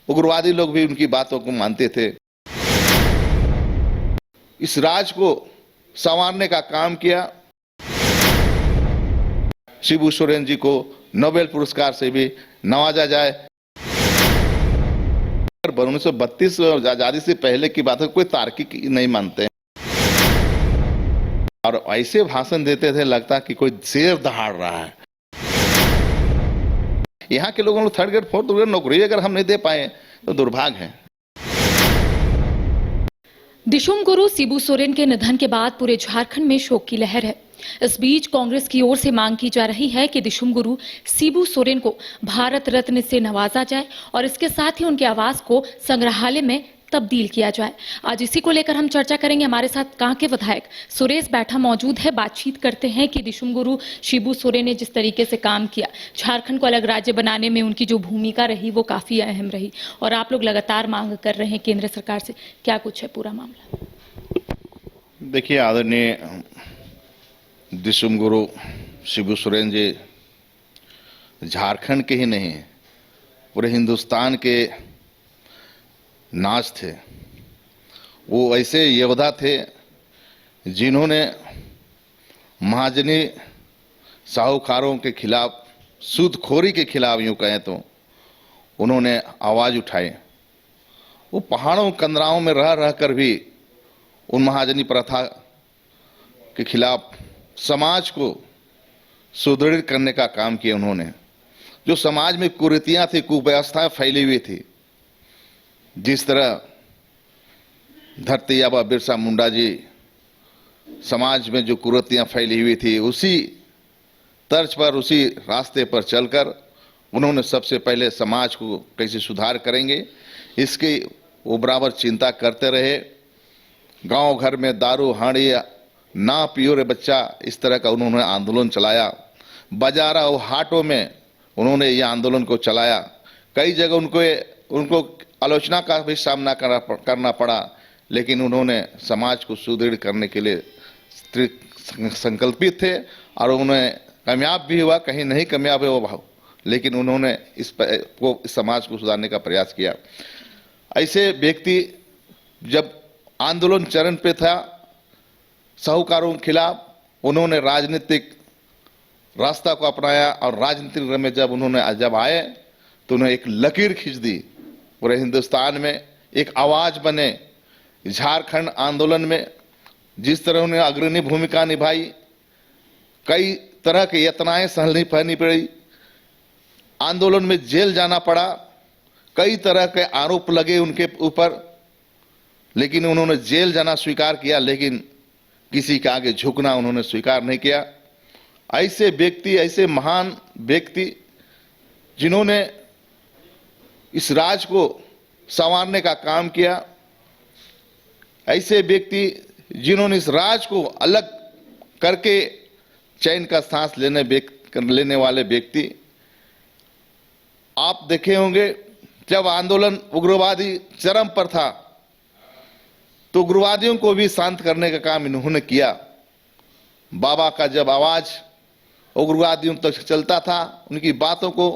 उग्रवादी लोग भी उनकी बातों को मानते थे। इस राज को संवारने का काम किया। शिबू सोरेन जी को नोबेल पुरस्कार से भी नवाजा जाए। 1932 आजादी से पहले की बात है, कोई तार्किक नहीं मानते और ऐसे भाषण देते थे लगता कि कोई शेर दहाड़ रहा है। यहाँ के लोगों को थर्ड ग्रेड फोर्थ ग्रेड नौकरी अगर हम नहीं दे पाए तो दुर्भाग्य है। दिशुम गुरु शिबू सोरेन के निधन के बाद पूरे झारखंड में शोक की लहर है। इस बीच कांग्रेस की ओर से मांग की जा रही है कि दिशुम गुरु शिबू सोरेन को भारत रत्न से नवाजा जाए और इसके साथ ही उनके आवास को संग्रहालय में तब्दील किया जाए। आज इसी को लेकर हम चर्चा करेंगे। हमारे साथ कांके विधायक सुरेश बैठा मौजूद है। बातचीत करते हैं कि दिशुम गुरु शिबू सोरेन ने जिस तरीके से काम किया, झारखंड को अलग राज्य बनाने में उनकी जो भूमिका रही वो काफी अहम रही और आप लोग लगातार मांग कर रहे हैं केंद्र सरकार से, क्या कुछ है पूरा मामला? देखिए, आदरणीय दिशुम गुरु शिबू सोरेन जी झारखंड के ही नहीं पूरे हिंदुस्तान के नाज थे। वो ऐसे योद्धा थे जिन्होंने महाजनी साहूकारों के खिलाफ, सूदखोरी के खिलाफ यूँ कहें तो उन्होंने आवाज़ उठाई। वो पहाड़ों कंदराओं में रह रह कर भी उन महाजनी प्रथा के खिलाफ समाज को सुदृढ़ करने का काम किया उन्होंने। जो समाज में कुरीतियाँ थी, कुव्यवस्थाएं फैली हुई थी, जिस तरह धरती आबा बिरसा मुंडा जी समाज में जो कुरीतियाँ फैली हुई थी, उसी तर्ज पर, उसी रास्ते पर चलकर उन्होंने सबसे पहले समाज को कैसे सुधार करेंगे इसकी वो बराबर चिंता करते रहे। गांव घर में दारू हांडी ना पियो रे बच्चा, इस तरह का उन्होंने आंदोलन चलाया। बाजारा और हाटों में उन्होंने ये आंदोलन को चलाया। कई जगह उनको आलोचना का भी सामना करना पड़ा, लेकिन उन्होंने समाज को सुदृढ़ करने के लिए संकल्पित थे और उन्हें कामयाब भी हुआ। कहीं नहीं कामयाब है वो भाव, लेकिन उन्होंने इस समाज को सुधारने का प्रयास किया। ऐसे व्यक्ति जब आंदोलन चरण पे था साहूकारों के खिलाफ, उन्होंने राजनीतिक रास्ता को अपनाया और राजनीतिक में जब आए तो उन्हें एक लकीर खींच दी। पूरे हिंदुस्तान में एक आवाज़ बने। झारखंड आंदोलन में जिस तरह उन्हें अग्रणी भूमिका निभाई, कई तरह की यातनाएं सहनी पड़ी, आंदोलन में जेल जाना पड़ा, कई तरह के आरोप लगे उनके ऊपर, लेकिन उन्होंने जेल जाना स्वीकार किया, लेकिन किसी के आगे झुकना उन्होंने स्वीकार नहीं किया। ऐसे व्यक्ति, ऐसे महान व्यक्ति जिन्होंने इस राज को संवारने का काम किया, ऐसे व्यक्ति जिन्होंने इस राज को अलग करके चैन का सांस लेने वाले व्यक्ति। आप देखे होंगे जब आंदोलन उग्रवादी चरम पर था तो उग्रवादियों को भी शांत करने का काम इन्होंने किया। बाबा का जब आवाज उग्रवादियों तक चलता था, उनकी बातों को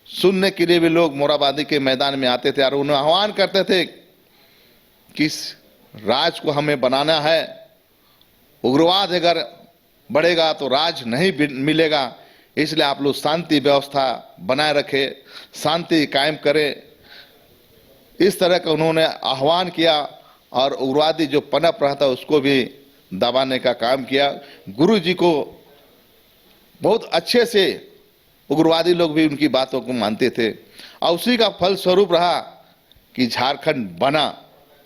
सुनने के लिए भी लोग मोरहाबादी के मैदान में आते थे और उन्हें आह्वान करते थे कि इस राज को हमें बनाना है। उग्रवाद अगर बढ़ेगा तो राज नहीं मिलेगा, इसलिए आप लोग शांति व्यवस्था बनाए रखें, शांति कायम करें। इस तरह का उन्होंने आह्वान किया और उग्रवादी जो पनप रहा था उसको भी दबाने का काम किया। गुरु जी को बहुत अच्छे से उग्रवादी लोग भी उनकी बातों को मानते थे और उसी का फल स्वरूप रहा कि झारखंड बना।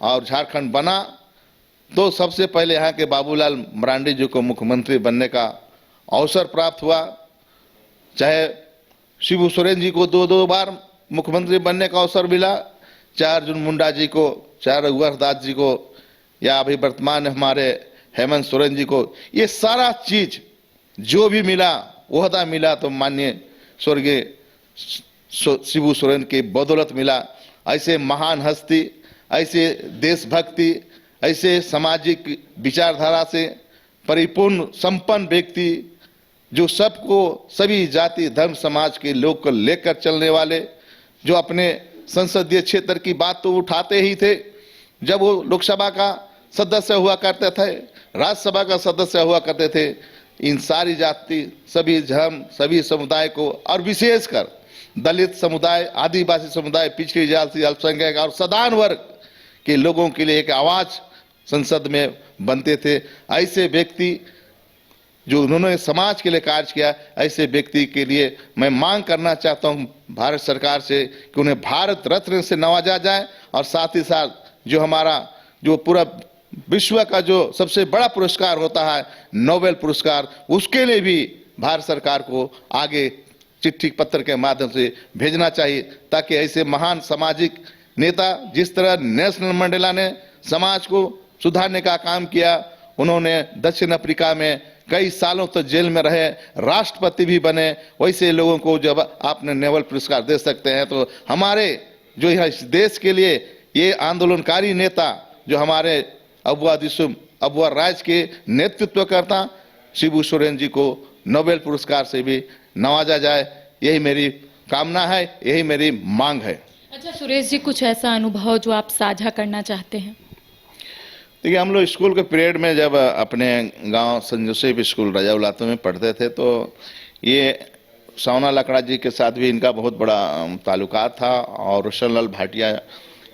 और झारखंड बना तो सबसे पहले यहाँ के बाबूलाल मरांडी जी को मुख्यमंत्री बनने का अवसर प्राप्त हुआ। चाहे शिबू सोरेन जी को दो बार मुख्यमंत्री बनने का अवसर मिला, चाहे अर्जुन मुंडा जी को, चाहे रघुवर दास जी को, या अभी वर्तमान हमारे हेमंत सोरेन जी को, ये सारा चीज जो भी मिला, ओहदा मिला तो माननीय स्वर्गीय शिबू सोरेन की बदौलत मिला। ऐसे महान हस्ती, ऐसे देशभक्ति, ऐसे सामाजिक विचारधारा से परिपूर्ण संपन्न व्यक्ति जो सबको, सभी जाति धर्म समाज के लोग को लेकर चलने वाले, जो अपने संसदीय क्षेत्र की बात तो उठाते ही थे जब वो लोकसभा का सदस्य हुआ करते थे, राज्यसभा का सदस्य हुआ करते थे। इन सारी जाति, सभी धर्म, सभी समुदाय को और विशेषकर दलित समुदाय, आदिवासी समुदाय, पिछड़ी जाति, अल्पसंख्यक और साधारण वर्ग के लोगों के लिए एक आवाज संसद में बनते थे। ऐसे व्यक्ति जो उन्होंने समाज के लिए कार्य किया, ऐसे व्यक्ति के लिए मैं मांग करना चाहता हूं भारत सरकार से कि उन्हें भारत रत्न से नवाजा जाए और साथ ही साथ जो हमारा जो पूरा विश्व का जो सबसे बड़ा पुरस्कार होता है नोबेल पुरस्कार, उसके लिए भी भारत सरकार को आगे चिट्ठी पत्र के माध्यम से भेजना चाहिए, ताकि ऐसे महान सामाजिक नेता, जिस तरह नेल्सन मंडेला ने समाज को सुधारने का काम किया, उन्होंने दक्षिण अफ्रीका में कई सालों तक जेल में रहे, राष्ट्रपति भी बने, वैसे लोगों को जब आपने नोबेल पुरस्कार दे सकते हैं तो हमारे जो यह इस देश के लिए ये आंदोलनकारी नेता जो हमारे अबुआ राज्य के नेतृत्व करता शिबू सोरेन जी को नोबेल पुरस्कार से भी नवाजा जाए, यही मेरी कामना है, यही मेरी मांग है। अच्छा सुरेश जी, कुछ ऐसा अनुभव जो आप साझा करना चाहते हैं? देखिए, हम लोग स्कूल के पीरियड में जब अपने गांव सेंट जोसेफ स्कूल रजाउलातो में पढ़ते थे तो ये सावना लकड़ा जी के साथ भी इनका बहुत बड़ा ताल्लुकात था और रोशन लाल भाटिया,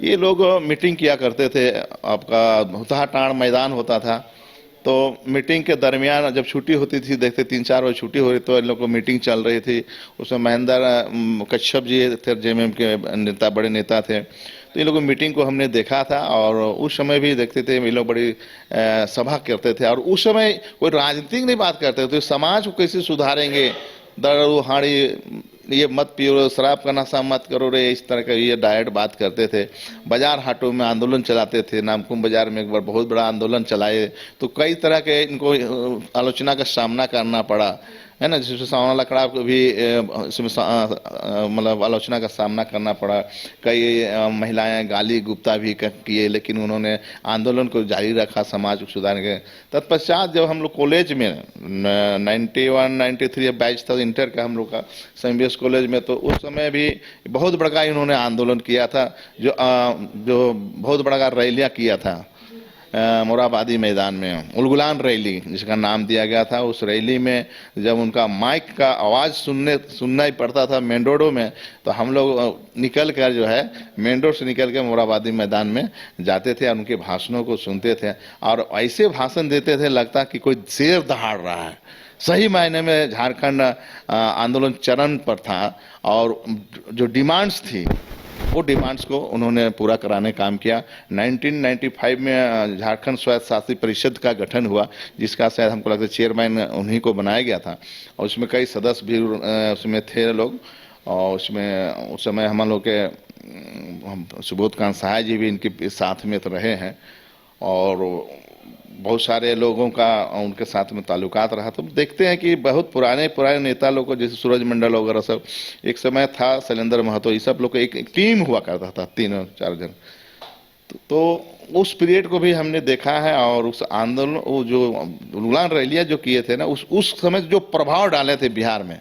ये लोग मीटिंग किया करते थे। आपका हुतहा टाण मैदान होता था, तो मीटिंग के दरमियान जब छुट्टी होती थी, देखते 3-4 बजे छुट्टी हो रही तो इन लोग को मीटिंग चल रही थी। उसमें महेंद्र कश्यप जी थे, जेएमएम के नेता, बड़े नेता थे, तो इन लोगों की मीटिंग को हमने देखा था और उस समय भी देखते थे ये लोग बड़ी सभा करते थे और उस समय कोई राजनीतिक नहीं बात करते थे, समाज को कैसे सुधारेंगे, दारू हाड़ी ये मत पियो, शराब का नशा मत करो रे, इस तरह का ये डायरेक्ट बात करते थे। बाजार हाटों में आंदोलन चलाते थे, नामकुम बाजार में एक बार बहुत बड़ा आंदोलन चलाए, तो कई तरह के इनको आलोचना का सामना करना पड़ा, है ना, जिसमें सावना लकड़ा को भी इसमें मतलब आलोचना का सामना करना पड़ा। कई महिलाएं गाली गुप्ता भी किए, लेकिन उन्होंने आंदोलन को जारी रखा समाज को सुधारने के। तत्पश्चात जब हम लोग कॉलेज में 91-93 बैच था इंटर का हम लोग का एमबीएस कॉलेज में, तो उस समय भी बहुत बड़ा इन्होंने आंदोलन किया था, जो बहुत बड़ा रैलियाँ किया था मोराबादी मैदान में, उलगुलान रैली जिसका नाम दिया गया था। उस रैली में जब उनका माइक का आवाज़ सुनना ही पड़ता था मेन रोडों में, तो हम लोग निकल कर जो है मेन रोड से निकल कर मोराबादी मैदान में जाते थे और उनके भाषणों को सुनते थे और ऐसे भाषण देते थे लगता कि कोई शेर दहाड़ रहा है। सही मायने में झारखंड आंदोलन चरण पर था और जो डिमांड्स थी वो डिमांड्स को उन्होंने पूरा कराने काम किया। 1995 में झारखंड स्वायत्त शासी परिषद का गठन हुआ, जिसका शायद हमको लगता है चेयरमैन उन्हीं को बनाया गया था और उसमें कई सदस्य भी उसमें थे लोग, और उसमें उस समय हम लोग के सुबोध कांत सहाय जी भी इनके साथ में तो रहे हैं और बहुत सारे लोगों का उनके साथ में ताल्लुकात रहा। तो देखते हैं कि बहुत पुराने नेता लोग को, जैसे सूरज मंडल वगैरह सब, एक समय था शैलेंद्र महतो, ये सब लोग का एक टीम हुआ करता था, 3-4 जन। तो उस पीरियड को भी हमने देखा है और उस आंदोलन, वो जो उलगुलान रैलियाँ जो किए थे ना, उस समय जो प्रभाव डाले थे बिहार में,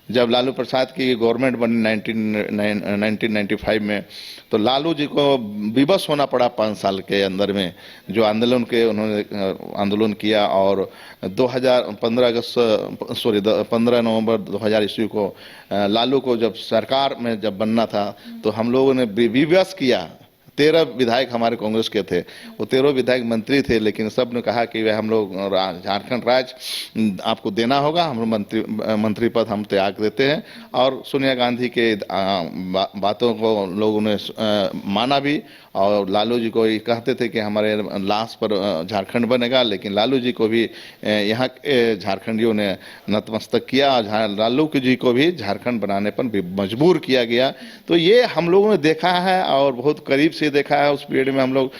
जब लालू प्रसाद की गवर्नमेंट बनी 1995 में, तो लालू जी को विवश होना पड़ा 5 साल के अंदर में, जो आंदोलन के उन्होंने आंदोलन किया। और 15 नवंबर 2000 ईस्वी को लालू को जब सरकार में जब बनना था, तो हम लोगों ने विवश किया। 13 विधायक हमारे कांग्रेस के थे, वो 13 विधायक मंत्री थे, लेकिन सब ने कहा कि वह हम लोग झारखंड राज्य आपको देना होगा, हम मंत्री पद हम त्याग देते हैं। और सोनिया गांधी के बातों को लोगों ने माना भी और लालू जी को ये कहते थे कि हमारे लाश पर झारखंड बनेगा, लेकिन लालू जी को भी यहाँ के झारखंडियों ने नतमस्तक किया और लालू जी को भी झारखंड बनाने पर भी मजबूर किया गया। तो ये हम लोगों ने देखा है और बहुत करीब से देखा है। उस पीरियड में हम लोग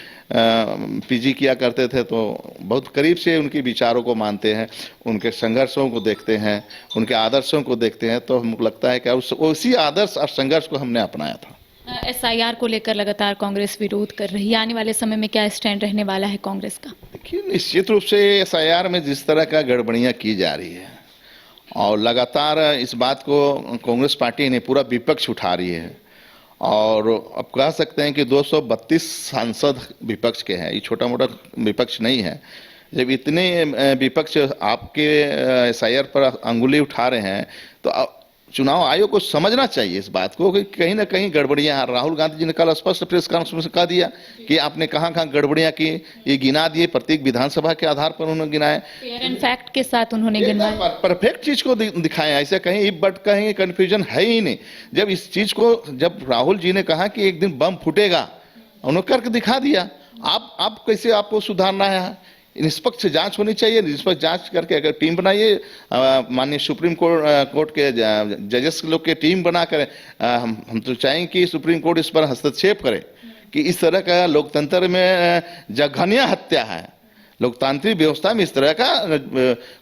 पीजी किया करते थे, तो बहुत करीब से उनके विचारों को मानते हैं, उनके संघर्षों को देखते हैं, उनके आदर्शों को देखते हैं, तो हमको लगता है कि उसी आदर्श और संघर्ष को हमने अपनाया था। एसआईआर को लेकर लगातार कांग्रेस विरोध कर रही है, आने वाले समय में क्या स्टैंड रहने वाला है कांग्रेस का? देखिए, निश्चित रूप से एसआईआर में जिस तरह का गड़बड़ियाँ की जा रही है और लगातार इस बात को कांग्रेस पार्टी ने पूरा विपक्ष उठा रही है और अब कह सकते हैं कि 232 सांसद विपक्ष के हैं, ये छोटा मोटा विपक्ष नहीं है। जब इतने विपक्ष आपके एसआईआर पर अंगुली उठा रहे हैं तो चुनाव आयोग को समझना चाहिए इस बात को कि कहीं ना कहीं गड़बड़ियां हैं। राहुल गांधी जी ने कल स्पष्ट प्रेस कॉन्फ्रेंस में कह दिया कि आपने कहां कहां गड़बड़ियां की, ये गिना दिए, प्रत्येक विधानसभा के आधार पर उन्होंने गिनाए, फेयर एंड फैक्ट के साथ उन्होंने गिनवाया, परफेक्ट चीज को दिखाया। ऐसे कहीं इफ बट कहीं कंफ्यूजन है ही नहीं। जब इस चीज को जब राहुल जी ने कहा कि एक दिन बम फूटेगा, उन्होंने करके दिखा दिया। आप कैसे आपको सुधारना है? निष्पक्ष जांच होनी चाहिए, निष्पक्ष जांच करके अगर टीम बनाइए, माननीय सुप्रीम कोर्ट के जजेस लोग के टीम बनाकर हम तो चाहेंगे कि सुप्रीम कोर्ट इस पर हस्तक्षेप करे कि इस तरह का लोकतंत्र में जघन्य हत्या है। लोकतांत्रिक व्यवस्था में इस तरह का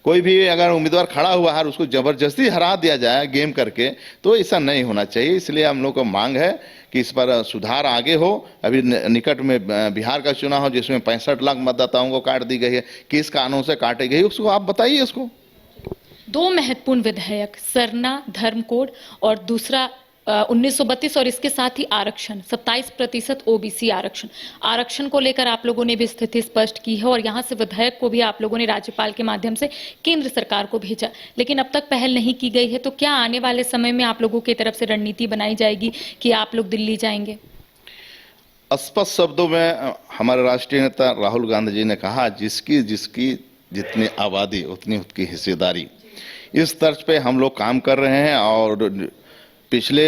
कोई भी अगर उम्मीदवार खड़ा हुआ है उसको जबरदस्ती हरा दिया जाए गेम करके, तो ऐसा नहीं होना चाहिए। इसलिए हम लोग को मांग है कि इस पर सुधार आगे हो। अभी निकट में बिहार का चुनाव हो जिसमें 65 लाख मतदाताओं को काट दी गई है, किस कानून से काटी गई उसको आप बताइए। उसको दो महत्वपूर्ण विधेयक, सरना धर्म कोड और दूसरा 1932 और इसके साथ ही आरक्षण 27% ओबीसी आरक्षण को लेकर आप लोगों ने भी स्थिति स्पष्ट की है और यहां से विधेयक को भी आप लोगों ने राज्यपाल के माध्यम से केंद्र सरकार को भेजा, लेकिन अब तक पहल नहीं की गई है। तो क्या आने वाले समय में आप लोगों की तरफ से रणनीति बनाई जाएगी कि आप लोग दिल्ली जाएंगे? स्पष्ट शब्दों में हमारे राष्ट्रीय नेता राहुल गांधी जी ने कहा, जिसकी जिसकी जितनी आबादी उतनी उसकी हिस्सेदारी, इस तर्ज पे हम लोग काम कर रहे हैं। और पिछले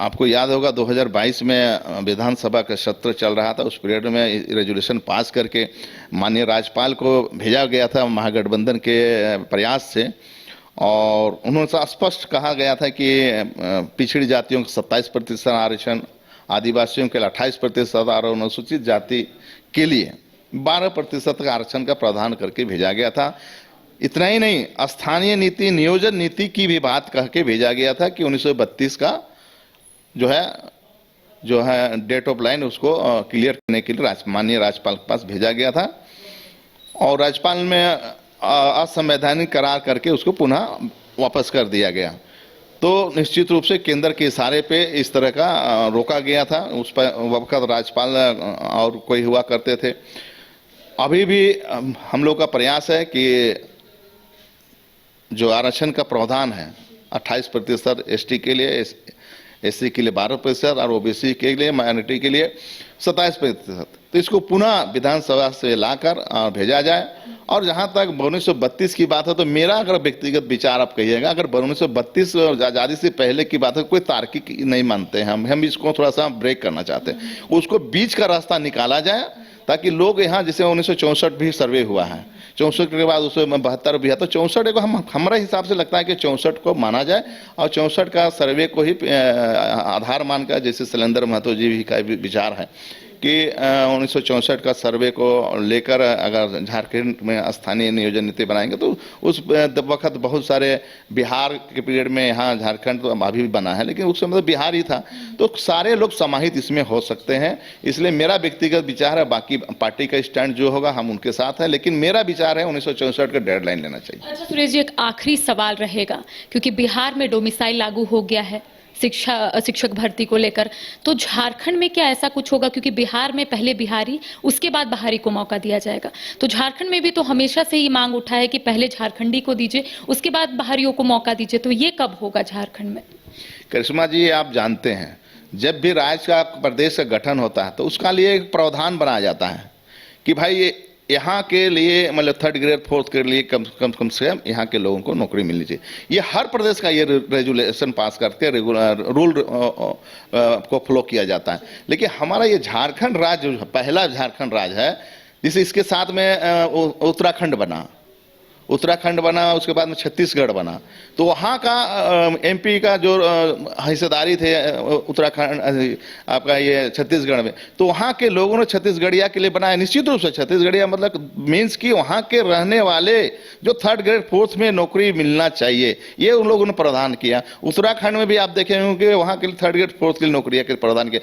आपको याद होगा 2022 में विधानसभा का सत्र चल रहा था, उस पीरियड में रेजोल्यूशन पास करके माननीय राज्यपाल को भेजा गया था महागठबंधन के प्रयास से, और उन्होंने स्पष्ट कहा गया था कि पिछड़ी जातियों को 27% आरक्षण, आदिवासियों के लिए 28% और अनुसूचित जाति के लिए 12% का आरक्षण का प्रावधान करके भेजा गया था। इतना ही नहीं, स्थानीय नीति नियोजन नीति की भी बात कह के भेजा गया था कि 1932 का जो है डेट ऑफ लाइन उसको क्लियर करने के लिए माननीय राज्यपाल के पास भेजा गया था, और राज्यपाल में असंवैधानिक करार करके उसको पुनः वापस कर दिया गया। तो निश्चित रूप से केंद्र के इशारे पे इस तरह का रोका गया था। उस पर वक्त राज्यपाल और कोई हुआ करते थे। अभी भी हम लोग का प्रयास है कि जो आरक्षण का प्रावधान है 28% एसटी के लिए, एससी के लिए 12% और ओबीसी के लिए, माइनॉरिटी के लिए 27%, तो इसको पुनः विधानसभा से लाकर भेजा जाए। और जहां तक 1932 की बात है, तो मेरा अगर व्यक्तिगत विचार आप कहिएगा, अगर 1932 आज़ादी से पहले की बात है, कोई तार्किक नहीं मानते हैं हम इसको थोड़ा सा ब्रेक करना चाहते हैं, उसको बीच का रास्ता निकाला जाए ताकि लोग यहाँ, जैसे 1964 भी सर्वे हुआ है, 64 के बाद उसमें 72 भी है, तो 64 को हमारे हिसाब से लगता है कि 64 को माना जाए और 64 का सर्वे को ही आधार मानकर, जैसे शैलेंद्र महतो जी भी का विचार है कि 1964 का सर्वे को लेकर अगर झारखंड में स्थानीय नियोजन नीति बनाएंगे तो उस वक्त बहुत सारे बिहार के पीरियड में, यहाँ झारखंड तो अभी भी बना है लेकिन उस समय तो बिहार ही था, तो सारे लोग समाहित इसमें हो सकते हैं। इसलिए मेरा व्यक्तिगत विचार है, बाकी पार्टी का स्टैंड जो होगा हम उनके साथ है, लेकिन मेरा विचार है 1964 का डेडलाइन लेना चाहिए। अच्छा सुरेश जी, एक आखिरी सवाल रहेगा, क्योंकि बिहार में डोमिसाइल लागू हो गया है शिक्षक भर्ती को लेकर, तो झारखंड में क्या ऐसा कुछ होगा? क्योंकि बिहार में पहले बिहारी उसके बाद बाहरी को मौका दिया जाएगा, तो झारखंड में भी तो हमेशा से ही मांग उठा है कि पहले झारखंडी को दीजिए उसके बाद बाहरियों को मौका दीजिए, तो ये कब होगा झारखंड में? करिश्मा जी, आप जानते हैं जब भी राज्य का प्रदेश का गठन होता है तो उसका लिए एक प्रावधान बनाया जाता है कि भाई यहाँ के लिए मतलब 3rd ग्रेड 4th ग्रेड लिए कम से कम यहाँ के लोगों को नौकरी मिलनी चाहिए। ये हर प्रदेश का ये रेजुलेशन पास करके रूल को फॉलो किया जाता है। लेकिन हमारा ये झारखंड राज्य जो पहला झारखंड राज्य है, जिसे इसके साथ में उत्तराखंड बना, उसके बाद में छत्तीसगढ़ बना, तो वहाँ का एमपी का जो हिस्सेदारी थे उत्तराखंड आपका ये छत्तीसगढ़ में, तो वहाँ के लोगों ने छत्तीसगढ़िया के लिए बनाया। निश्चित रूप से छत्तीसगढ़िया मतलब मीन्स कि वहाँ के रहने वाले जो 3rd ग्रेड 4th में नौकरी मिलना चाहिए, ये उन लोगों ने प्रावधान किया। उत्तराखंड में भी आप देखे होंगे वहाँ के लिए 3rd ग्रेड 4th के लिए नौकरियाँ के प्रावधान किया।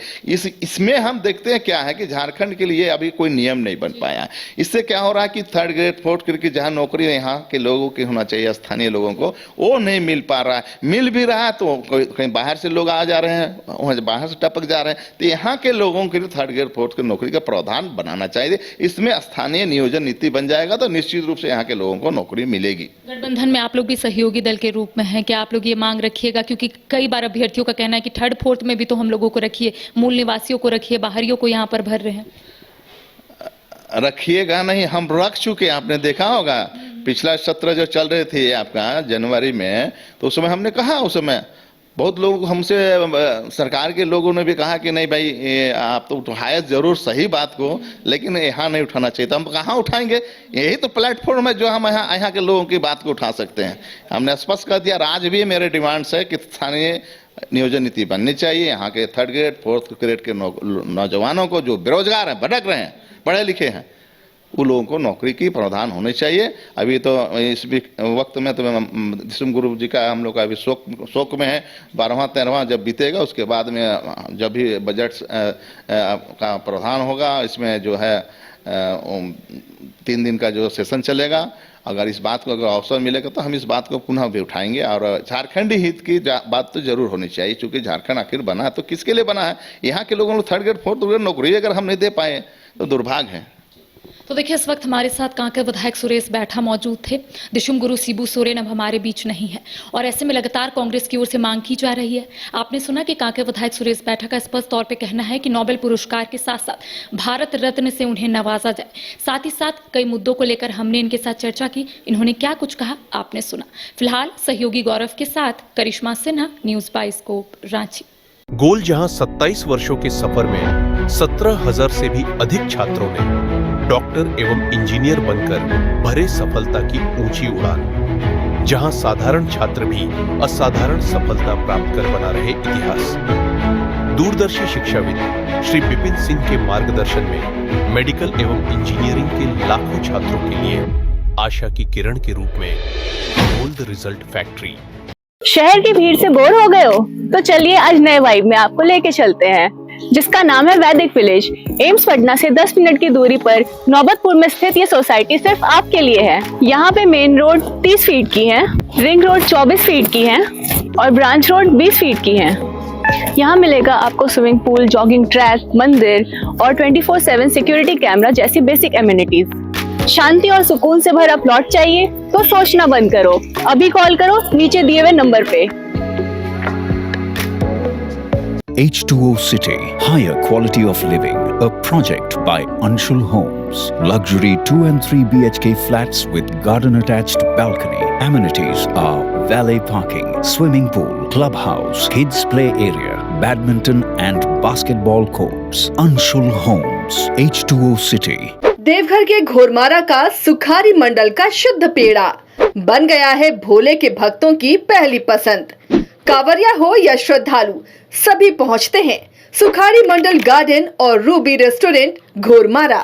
इसमें हम देखते हैं क्या है कि झारखंड के लिए अभी कोई नियम नहीं बन पाया। इससे क्या हो रहा है कि 3rd ग्रेड 4th ग्रेड की जहाँ नौकरी यहाँ यहाँ के लोगों की होना चाहिए, स्थानीय लोगों को, वो नहीं मिल पा रहा है। मिल भी रहा है तो कहीं बाहर से लोग आ जा रहे हैं, वहाँ बाहर से टपक जा रहे हैं। तो यहाँ के लोगों के लिए थर्ड ग्रेड फोर्थ की नौकरी का प्रावधान बनाना चाहिए। इसमें स्थानीय नियोजन नीति बन जाएगा तो निश्चित रूप से यहाँ के लोगों को नौकरी मिलेगी। गठबंधन में आप लोग भी सहयोगी दल के रूप में हैं, क्या आप लोग ये मांग रखिएगा? क्योंकि कई बार अभ्यर्थियों का कहना है कि थर्ड फोर्थ में भी तो हम लोगों को रखिए, मूल निवासियों को रखिए, बाहरियों को यहाँ पर भर रहे हैं। रखिएगा नहीं, हम रख चुके हैं। आपने देखा होगा पिछला सत्र जो चल रहे थे आपका जनवरी में, तो उसमें हमने कहा, उस समय बहुत लोग हमसे, सरकार के लोगों ने भी कहा कि नहीं भाई आप तो उठाए जरूर सही बात को, लेकिन यहाँ नहीं उठाना चाहिए। तो हम कहाँ उठाएंगे? यही तो प्लेटफॉर्म है जो हम यहाँ के लोगों की बात को उठा सकते हैं। हमने स्पष्ट कर दिया, आज भी मेरे डिमांड्स है कि स्थानीय नियोजन नीति बननी चाहिए। यहाँ के थर्ड ग्रेड फोर्थ ग्रेड के नौजवानों को जो बेरोजगार हैं, भटक रहे हैं, पढ़े लिखे हैं, उन लोगों को नौकरी की प्रावधान होने चाहिए। अभी तो इस वक्त में तो दिशुम गुरु जी का हम लोग का अभी शोक में है। 12वां 13वां जब बीतेगा उसके बाद में जब भी बजट का प्रावधान होगा, इसमें जो है 3 दिन का जो सेशन चलेगा, अगर इस बात को अगर अवसर मिलेगा तो हम इस बात को पुनः भी उठाएंगे। और झारखंडी हित की बात तो जरूर होनी चाहिए, क्योंकि झारखंड आखिर बना है तो किसके लिए बना है? यहाँ के लोगों को थर्ड ग्रेड फोर्थ ग्रेड नौकरी अगर हम नहीं दे पाए तो दुर्भाग्य है। तो देखिए, इस वक्त हमारे साथ कांकेर विधायक सुरेश बैठा मौजूद थे। दिशुम गुरु शिबू सोरेन अब हमारे बीच नहीं है और ऐसे में लगातार कांग्रेस की ओर से मांग की जा रही है। आपने सुना कि कांकेर विधायक सुरेश बैठा का स्पष्ट तौर पे कहना है कि नोबेल पुरस्कार के साथ साथ भारत रत्न से उन्हें नवाजा जाए। साथ ही साथ कई मुद्दों को लेकर हमने इनके साथ चर्चा की। इन्होंने क्या कुछ कहा आपने सुना। फिलहाल सहयोगी गौरव के साथ करिश्मा सिन्हा, न्यूज बाइस्कोप, रांची। गोल जहां 27 वर्षों के सफर में 17,000 से भी अधिक छात्रों ने डॉक्टर एवं इंजीनियर बनकर भरे सफलता की ऊंची उड़ान, जहां साधारण छात्र भी असाधारण सफलता प्राप्त कर बना रहे इतिहास। दूरदर्शी शिक्षाविद श्री विपिन सिंह के मार्गदर्शन में मेडिकल एवं इंजीनियरिंग के लाखों छात्रों के लिए आशा की किरण के रूप में गोल्ड रिजल्ट फैक्ट्री। शहर की भीड़ से बोर हो गए हो? तो चलिए आज नए वाइब में आपको लेके चलते हैं, जिसका नाम है वैदिक विलेज। एम्स पटना से 10 मिनट की दूरी पर नौबतपुर में स्थित ये सोसाइटी सिर्फ आपके लिए है। यहाँ पे मेन रोड 30 फीट की है, रिंग रोड 24 फीट की है और ब्रांच रोड 20 फीट की है। यहाँ मिलेगा आपको स्विमिंग पूल, जॉगिंग ट्रैक, मंदिर और 24/7 सिक्योरिटी कैमरा जैसी बेसिक एमिनिटीज। शांति और सुकून से भरा प्लॉट चाहिए तो सोचना बंद करो, अभी कॉल करो नीचे दिए हुए नंबर पे। H2O City, higher quality of living, a project by Anshul Homes. Luxury 2 and 3 BHK flats with garden attached balcony. Amenities are valet parking, swimming pool, clubhouse, kids play area, badminton and basketball courts. Anshul Homes, H2O City. Deoghar के घोरमारा का सुखारी मंडल का शुद्ध पेड़ा बन गया है भोले के भक्तों की पहली पसंद। कांवरिया हो या श्रद्धालु, सभी पहुंचते हैं सुखारी मंडल गार्डन और रूबी रेस्टोरेंट घोरमारा।